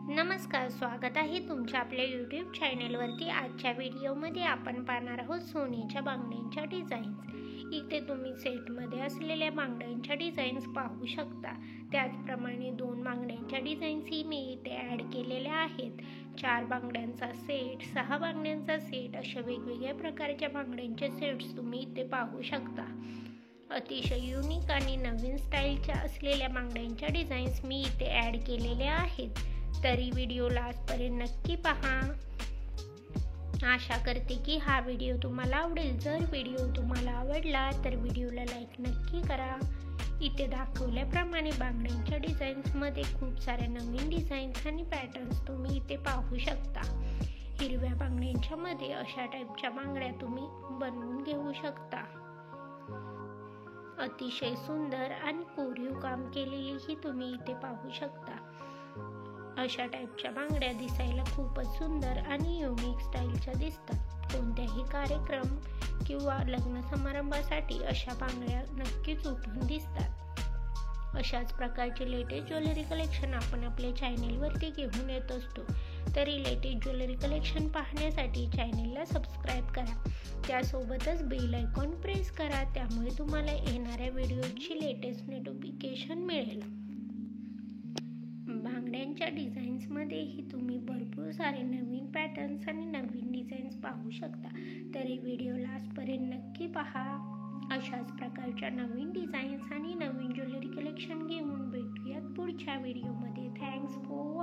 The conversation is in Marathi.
नमस्कार, स्वागत आहे तुमच्या आपल्या यूट्यूब चॅनलवरती। आजच्या व्हिडिओमध्ये आपण पाहणार आहोत सोन्याच्या बांगड्यांच्या डिझाईन्स। इथे तुम्ही सेटमध्ये असलेल्या बांगड्यांच्या डिझाईन्स पाहू शकता। त्याचप्रमाणे 2 बांगड्यांच्या डिझाईन्सही मी इथे ॲड केलेल्या आहेत। 4 बांगड्यांचा सेट, 6 बांगड्यांचा सेट, अशा वेगवेगळ्या प्रकारच्या बांगड्यांचे सेट्स तुम्ही इथे पाहू शकता। अतिशय युनिक आणि नवीन स्टाईलच्या असलेल्या बांगड्यांच्या डिझाईन्स मी इथे ॲड केलेल्या आहेत। तरी व्हिडिओ लास्टपर्यंत नक्की पहा। आशा करते की हा व्हिडिओ तुम्हाला आवडेल। जर व्हिडिओ तुम्हाला आवडला तर व्हिडिओला लाईक नक्की करा। इथे दाखवल्याप्रमाणे बांगड्यांच्या डिझाईन्समध्ये खूप साऱ्या नवीन डिझाईन्स आणि पॅटर्न्स तुम्ही इथे पाहू शकता। हिरव्या बांगड्यांच्या मध्ये अशा टाईपच्या बांगड्या तुम्ही बनवून घेऊ शकता। अतिशय सुंदर आणि कोरीव काम केलेली ही तुम्ही इथे पाहू शकता। अशा टाईपच्या बांगड्या दिसायला खूपच सुंदर आणि युनिक स्टाईलच्या दिसतात। कोणत्याही कार्यक्रम किंवा लग्न समारंभासाठी अशा बांगड्या नक्कीच उठून दिसतात। अशाच प्रकारचे लेटेस्ट ज्वेलरी कलेक्शन आपण आपल्या चॅनेलवरती घेऊन येत असतो। तरी लेटेस्ट ज्वेलरी कलेक्शन पाहण्यासाठी चॅनेलला सबस्क्राईब करा। त्यासोबतच बेल आयकॉन प्रेस करा, त्यामुळे तुम्हाला येणाऱ्या व्हिडिओची लेटेस्ट नोटिफिकेशन मिळेल। बांगड्यांच्या डिझाईन्समध्येही तुम्ही भरपूर सारे नवीन पॅटर्न्स आणि नवीन डिझाईन्स पाहू शकता। तरी व्हिडिओ लास्टपर्यंत नक्की पहा। अशाच प्रकारच्या नवीन डिझाईन्स आणि नवीन ज्वेलरी कलेक्शन घेऊन भेटूयात पुढच्या व्हिडिओमध्ये। Thanks for